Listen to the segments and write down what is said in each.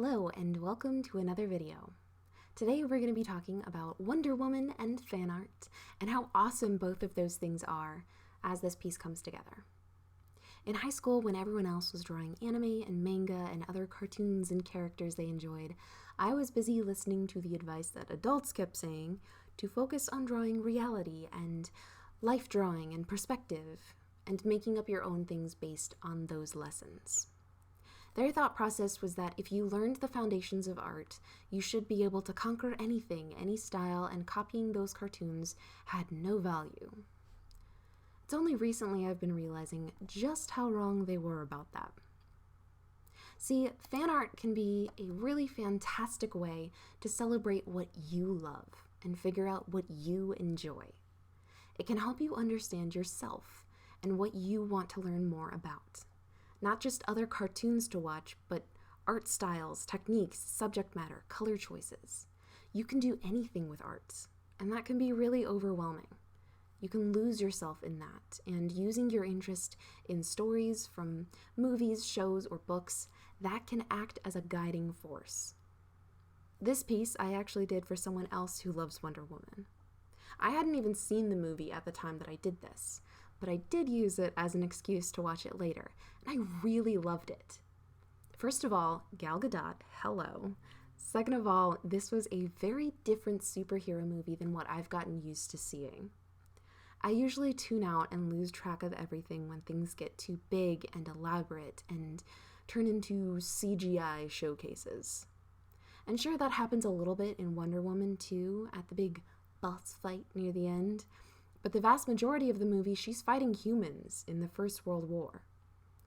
Hello and welcome to another video. Today we're going to be talking about Wonder Woman and fan art and how awesome both of those things are as this piece comes together. In high school, when everyone else was drawing anime and manga and other cartoons and characters they enjoyed, I was busy listening to the advice that adults kept saying to focus on drawing reality and life drawing and perspective and making up your own things based on those lessons. Their thought process was that if you learned the foundations of art, you should be able to conquer anything, any style, and copying those cartoons had no value. It's only recently I've been realizing just how wrong they were about that. See, fan art can be a really fantastic way to celebrate what you love and figure out what you enjoy. It can help you understand yourself and what you want to learn more about. Not just other cartoons to watch, but art styles, techniques, subject matter, color choices. You can do anything with art, and that can be really overwhelming. You can lose yourself in that, and using your interest in stories from movies, shows, or books, that can act as a guiding force. This piece I actually did for someone else who loves Wonder Woman. I hadn't even seen the movie at the time that I did this, but I did use it as an excuse to watch it later, and I really loved it. First of all, Gal Gadot, hello. Second of all, this was a very different superhero movie than what I've gotten used to seeing. I usually tune out and lose track of everything when things get too big and elaborate and turn into CGI showcases. And sure, that happens a little bit in Wonder Woman too, at the big boss fight near the end, but the vast majority of the movie, she's fighting humans in the First World War.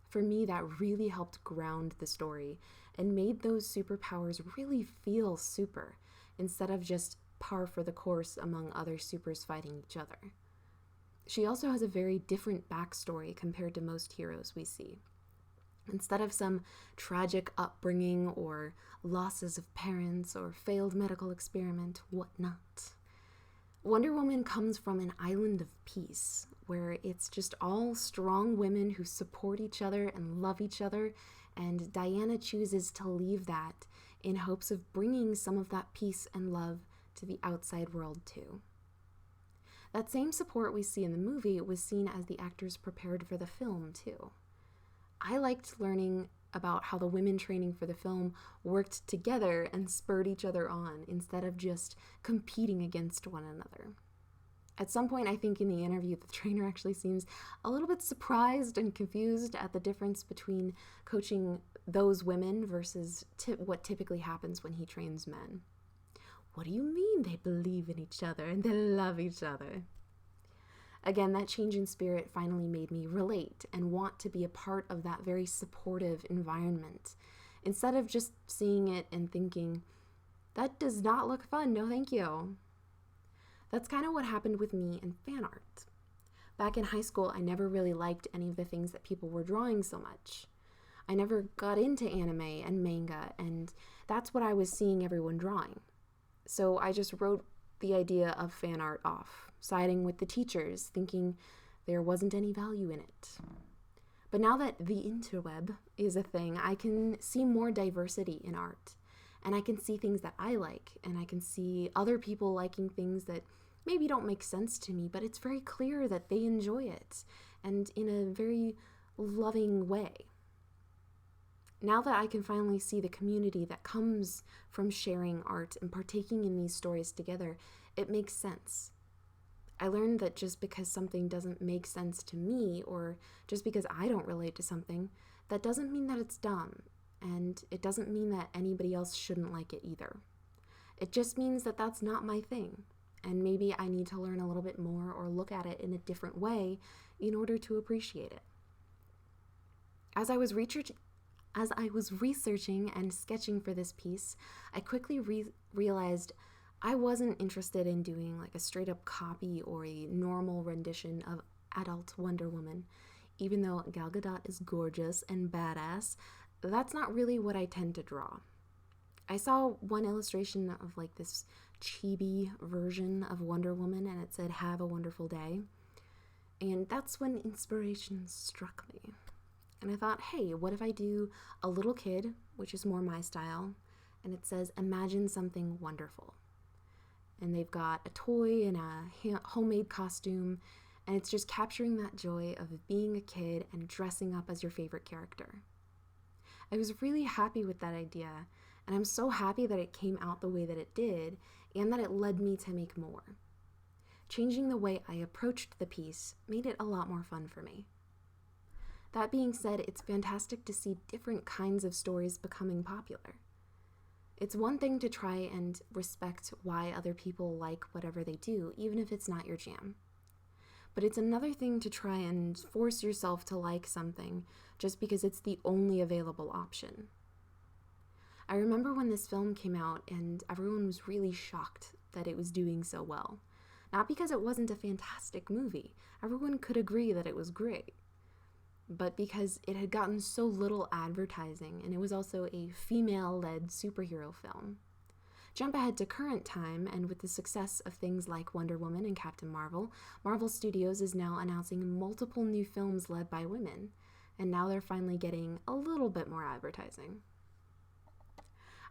For me, that really helped ground the story and made those superpowers really feel super, instead of just par for the course among other supers fighting each other. She also has a very different backstory compared to most heroes we see. Instead of some tragic upbringing or losses of parents or failed medical experiment, whatnot, Wonder Woman comes from an island of peace, where it's just all strong women who support each other and love each other, and Diana chooses to leave that in hopes of bringing some of that peace and love to the outside world too. That same support we see in the movie was seen as the actors prepared for the film too. I liked learning about how the women training for the film worked together and spurred each other on instead of just competing against one another. At some point, I think in the interview, the trainer actually seems a little bit surprised and confused at the difference between coaching those women versus what typically happens when he trains men. What do you mean they believe in each other and they love each other? Again, that change in spirit finally made me relate and want to be a part of that very supportive environment, instead of just seeing it and thinking, that does not look fun, no thank you. That's kind of what happened with me and fan art. Back in high school, I never really liked any of the things that people were drawing so much. I never got into anime and manga, and that's what I was seeing everyone drawing. So I just wrote the idea of fan art off, siding with the teachers, thinking there wasn't any value in it. But now that the interweb is a thing, I can see more diversity in art, and I can see things that I like, and I can see other people liking things that maybe don't make sense to me, but it's very clear that they enjoy it, and in a very loving way. Now that I can finally see the community that comes from sharing art and partaking in these stories together, it makes sense. I learned that just because something doesn't make sense to me, or just because I don't relate to something, that doesn't mean that it's dumb, and it doesn't mean that anybody else shouldn't like it either. It just means that that's not my thing, and maybe I need to learn a little bit more or look at it in a different way in order to appreciate it. As I was researching and sketching for this piece, I quickly realized I wasn't interested in doing like a straight up copy or a normal rendition of adult Wonder Woman. Even though Gal Gadot is gorgeous and badass, that's not really what I tend to draw. I saw one illustration of like this chibi version of Wonder Woman, and it said, "Have a wonderful day." And that's when inspiration struck me. And I thought, hey, what if I do a little kid, which is more my style, and it says, imagine something wonderful. And they've got a toy and a homemade costume, and it's just capturing that joy of being a kid and dressing up as your favorite character. I was really happy with that idea, and I'm so happy that it came out the way that it did, and that it led me to make more. Changing the way I approached the piece made it a lot more fun for me. That being said, it's fantastic to see different kinds of stories becoming popular. It's one thing to try and respect why other people like whatever they do, even if it's not your jam. But it's another thing to try and force yourself to like something just because it's the only available option. I remember when this film came out and everyone was really shocked that it was doing so well. Not because it wasn't a fantastic movie, everyone could agree that it was great, but because it had gotten so little advertising and it was also a female-led superhero film. Jump ahead to current time, and with the success of things like Wonder Woman and Captain Marvel, Marvel Studios is now announcing multiple new films led by women, and now they're finally getting a little bit more advertising.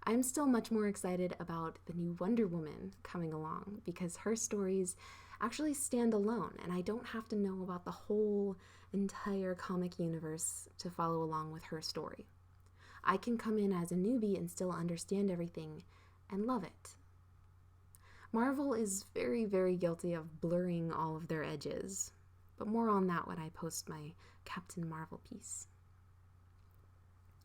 I'm still much more excited about the new Wonder Woman coming along because her stories actually stand alone, and I don't have to know about the whole entire comic universe to follow along with her story. I can come in as a newbie and still understand everything and love it. Marvel is very, very guilty of blurring all of their edges, but more on that when I post my Captain Marvel piece.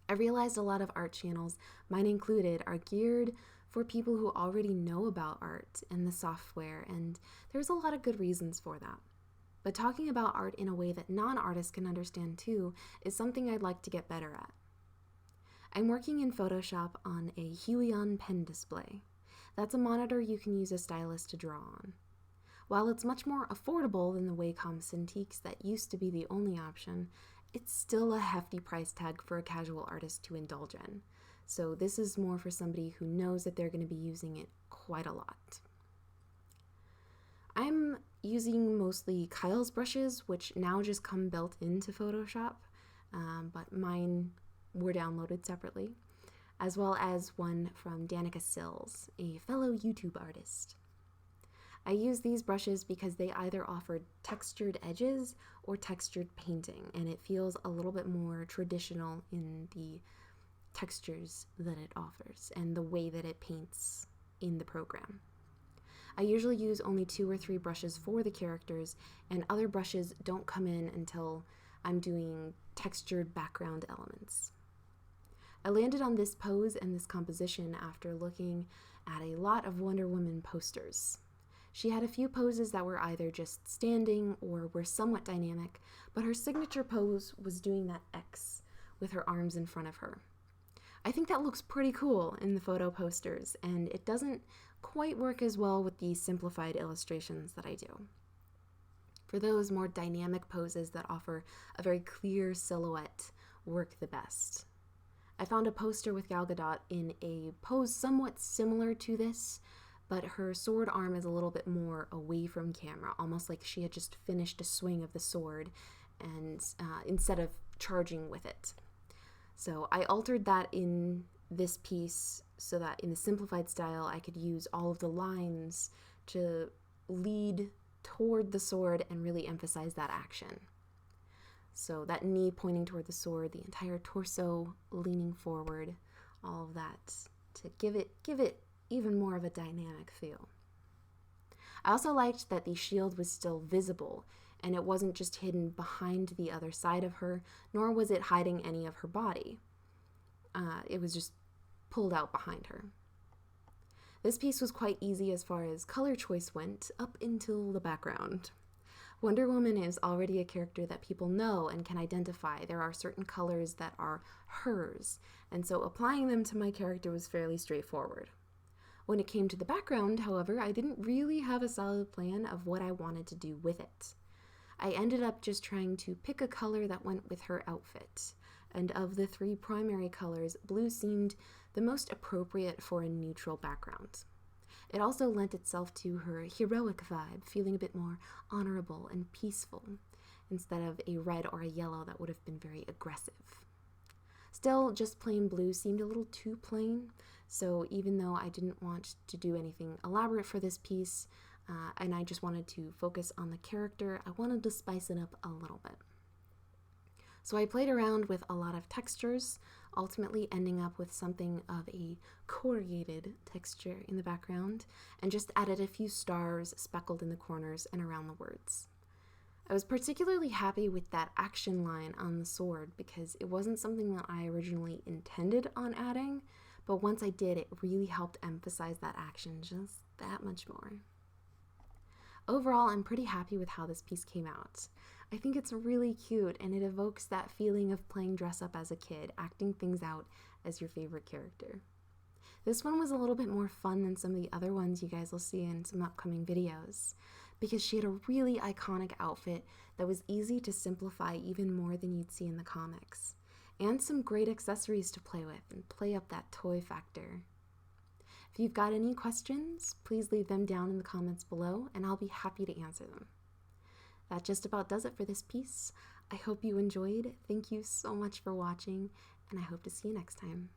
I realized a lot of art channels, mine included, are geared for people who already know about art and the software, and there's a lot of good reasons for that. But talking about art in a way that non-artists can understand too is something I'd like to get better at. I'm working in Photoshop on a Huion pen display. That's a monitor you can use a stylus to draw on. While it's much more affordable than the Wacom Cintiqs that used to be the only option, it's still a hefty price tag for a casual artist to indulge in. So this is more for somebody who knows that they're going to be using it quite a lot. I'm using mostly Kyle's brushes, which now just come built into Photoshop, but mine were downloaded separately, as well as one from Danica Sills, a fellow YouTube artist. I use these brushes because they either offer textured edges or textured painting, and it feels a little bit more traditional in the textures that it offers and the way that it paints in the program. I usually use only 2 or 3 brushes for the characters, and other brushes don't come in until I'm doing textured background elements. I landed on this pose and this composition after looking at a lot of Wonder Woman posters. She had a few poses that were either just standing or were somewhat dynamic, but her signature pose was doing that X with her arms in front of her. I think that looks pretty cool in the photo posters, and it doesn't quite work as well with the simplified illustrations that I do. For those more dynamic poses that offer a very clear silhouette work the best. I found a poster with Gal Gadot in a pose somewhat similar to this, but her sword arm is a little bit more away from camera, almost like she had just finished a swing of the sword and instead of charging with it. So I altered that in this piece so that in the simplified style I could use all of the lines to lead toward the sword and really emphasize that action. So that knee pointing toward the sword, the entire torso leaning forward, all of that to give it even more of a dynamic feel. I also liked that the shield was still visible, and it wasn't just hidden behind the other side of her, nor was it hiding any of her body. It was just pulled out behind her. This piece was quite easy as far as color choice went, up until the background. Wonder Woman is already a character that people know and can identify. There are certain colors that are hers, and so applying them to my character was fairly straightforward. When it came to the background, however, I didn't really have a solid plan of what I wanted to do with it. I ended up just trying to pick a color that went with her outfit, and of the 3 primary colors, blue seemed the most appropriate for a neutral background. It also lent itself to her heroic vibe, feeling a bit more honorable and peaceful, instead of a red or a yellow that would have been very aggressive. Still, just plain blue seemed a little too plain, so even though I didn't want to do anything elaborate for this piece, and I just wanted to focus on the character, I wanted to spice it up a little bit. So I played around with a lot of textures, ultimately ending up with something of a corrugated texture in the background, and just added a few stars speckled in the corners and around the words. I was particularly happy with that action line on the sword because it wasn't something that I originally intended on adding, but once I did, it really helped emphasize that action just that much more. Overall, I'm pretty happy with how this piece came out. I think it's really cute, and it evokes that feeling of playing dress up as a kid, acting things out as your favorite character. This one was a little bit more fun than some of the other ones you guys will see in some upcoming videos, because she had a really iconic outfit that was easy to simplify even more than you'd see in the comics, and some great accessories to play with and play up that toy factor. If you've got any questions, please leave them down in the comments below, and I'll be happy to answer them. That just about does it for this piece. I hope you enjoyed. Thank you so much for watching, and I hope to see you next time.